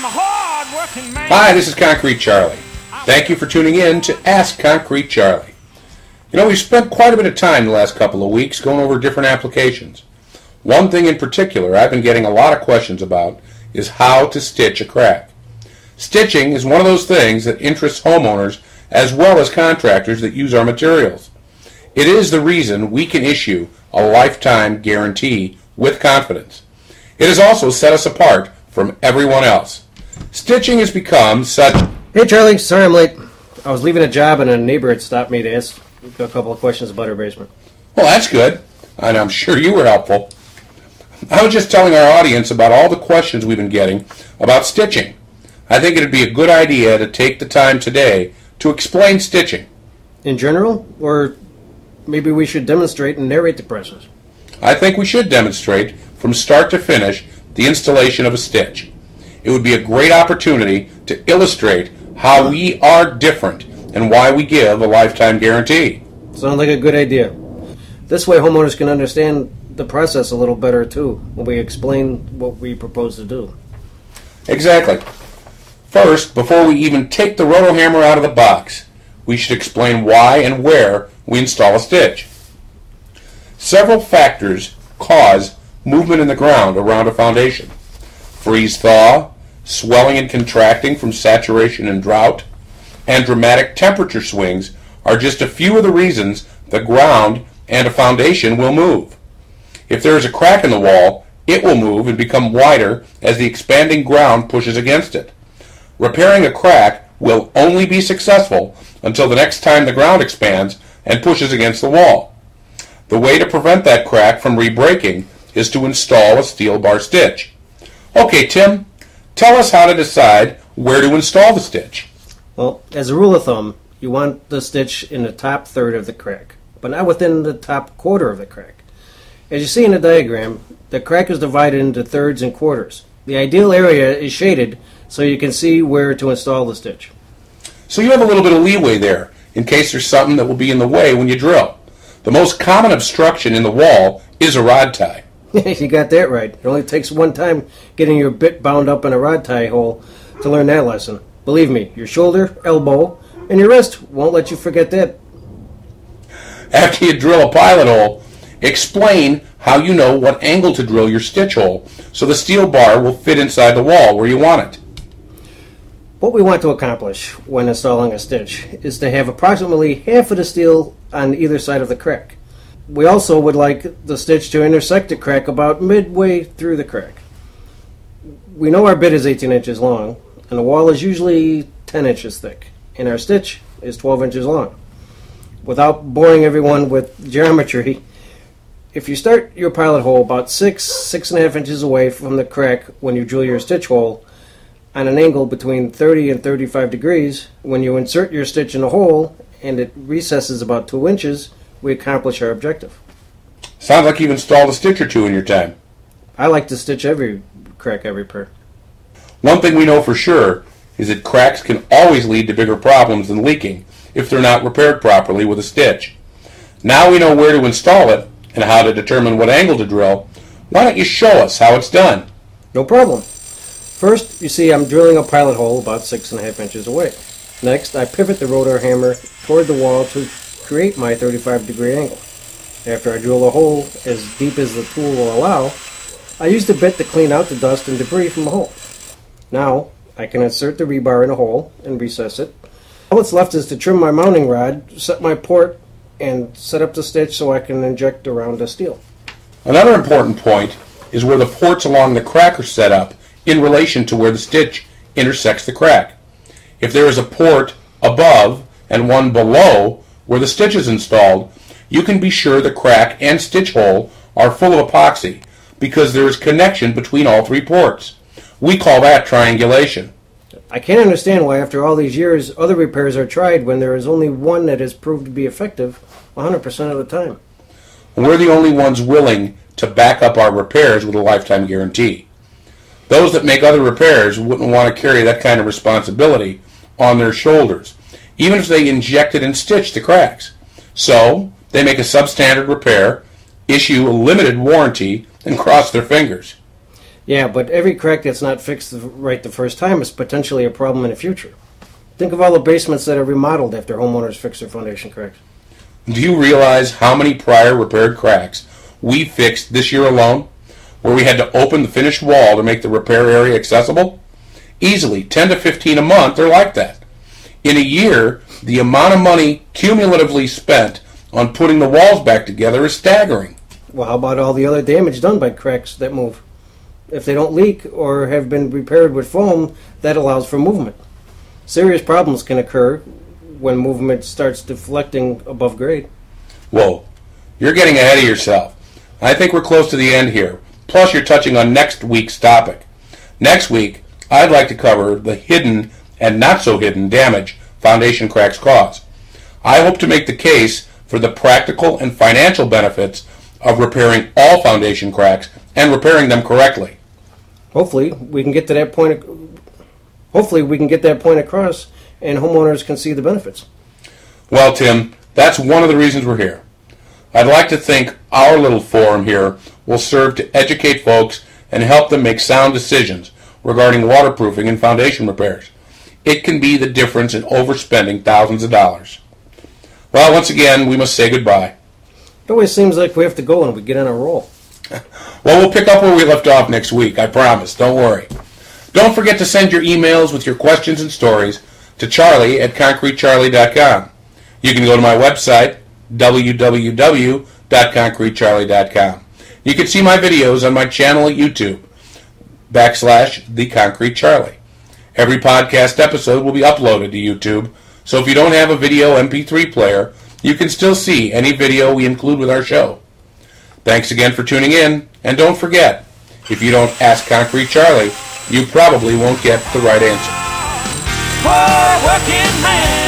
I'm a hard-working man. Hi, this is Concrete Charlie. Thank you for tuning in to Ask Concrete Charlie. You know, we've spent quite a bit of time the last couple of weeks going over different applications. One thing in particular I've been getting a lot of questions about is how to stitch a crack. Stitching is one of those things that interests homeowners as well as contractors that use our materials. It is the reason we can issue a lifetime guarantee with confidence. It has also set us apart from everyone else. Stitching has become such... Hey Charlie, sorry I'm late. I was leaving a job and a neighbor had stopped me to ask a couple of questions about her basement. Well, that's good, and I'm sure you were helpful. I was just telling our audience about all the questions we've been getting about stitching. I think it would be a good idea to take the time today to explain stitching. In general? Or maybe we should demonstrate and narrate the process? I think we should demonstrate from start to finish the installation of a stitch. It would be a great opportunity to illustrate how we are different and why we give a lifetime guarantee. Sounds like a good idea. This way homeowners can understand the process a little better too when we explain what we propose to do. Exactly. First, before we even take the rotohammer out of the box, we should explain why and where we install a stitch. Several factors cause movement in the ground around a foundation. Freeze-thaw, swelling and contracting from saturation and drought, and dramatic temperature swings are just a few of the reasons the ground and a foundation will move. If there is a crack in the wall, it will move and become wider as the expanding ground pushes against it. Repairing a crack will only be successful until the next time the ground expands and pushes against the wall. The way to prevent that crack from re-breaking is to install a steel bar stitch. Okay, Tim, tell us how to decide where to install the stitch. Well, as a rule of thumb, you want the stitch in the top third of the crack, but not within the top quarter of the crack. As you see in the diagram, the crack is divided into thirds and quarters. The ideal area is shaded so you can see where to install the stitch. So you have a little bit of leeway there in case there's something that will be in the way when you drill. The most common obstruction in the wall is a rod tie. You got that right. It only takes one time getting your bit bound up in a rod tie hole to learn that lesson. Believe me, your shoulder, elbow, and your wrist won't let you forget that. After you drill a pilot hole, explain how you know what angle to drill your stitch hole so the steel bar will fit inside the wall where you want it. What we want to accomplish when installing a stitch is to have approximately half of the steel on either side of the crack. We also would like the stitch to intersect the crack about midway through the crack. We know our bit is 18 inches long, and the wall is usually 10 inches thick, and our stitch is 12 inches long. Without boring everyone with geometry, if you start your pilot hole about 6.5 inches away from the crack when you drill your stitch hole, on an angle between 30 and 35 degrees, when you insert your stitch in the hole and it recesses about 2 inches, we accomplish our objective. Sounds like you've installed a stitch or two in your time. I like to stitch every crack I repair. One thing we know for sure is that cracks can always lead to bigger problems than leaking if they're not repaired properly with a stitch. Now we know where to install it and how to determine what angle to drill. Why don't you show us how it's done? No problem. First, you see I'm drilling a pilot hole about 6.5 inches away. Next, I pivot the rotor hammer toward the wall to create my 35-degree angle. After I drill a hole as deep as the tool will allow, I use the bit to clean out the dust and debris from the hole. Now, I can insert the rebar in the hole and recess it. All that's left is to trim my mounting rod, set my port, and set up the stitch so I can inject around the steel. Another important point is where the ports along the crack are set up in relation to where the stitch intersects the crack. If there is a port above and one below where the stitch is installed, you can be sure the crack and stitch hole are full of epoxy because there is connection between all three ports. We call that triangulation. I can't understand why after all these years other repairs are tried when there is only one that has proved to be effective 100% of the time. We're the only ones willing to back up our repairs with a lifetime guarantee. Those that make other repairs wouldn't want to carry that kind of responsibility on their shoulders, even if they injected and stitched the cracks. So, they make a substandard repair, issue a limited warranty, and cross their fingers. Yeah, but every crack that's not fixed right the first time is potentially a problem in the future. Think of all the basements that are remodeled after homeowners fix their foundation cracks. Do you realize how many prior repaired cracks we fixed this year alone, where we had to open the finished wall to make the repair area accessible? Easily 10 to 15 a month are like that. In a year, the amount of money cumulatively spent on putting the walls back together is staggering. Well, how about all the other damage done by cracks that move? If they don't leak or have been repaired with foam, that allows for movement. Serious problems can occur when movement starts deflecting above grade. Whoa, you're getting ahead of yourself. I think we're close to the end here. Plus, you're touching on next week's topic. Next week, I'd like to cover the hidden and not so hidden damage foundation cracks cause. I hope to make the case for the practical and financial benefits of repairing all foundation cracks and repairing them correctly. Hopefully, we can get that point across, and homeowners can see the benefits. Well, Tim, that's one of the reasons we're here. I'd like to think our little forum here will serve to educate folks and help them make sound decisions regarding waterproofing and foundation repairs. It can be the difference in overspending thousands of dollars. Well, once again, we must say goodbye. It always seems like we have to go when we get on a roll. Well, we'll pick up where we left off next week, I promise. Don't worry. Don't forget to send your emails with your questions and stories to charlie@concretecharlie.com. You can go to my website, www.concretecharlie.com. You can see my videos on my channel at YouTube, /TheConcreteCharlie. Every podcast episode will be uploaded to YouTube, so if you don't have a video MP3 player, you can still see any video we include with our show. Thanks again for tuning in, and don't forget, if you don't ask Concrete Charlie, you probably won't get the right answer. Poor working man.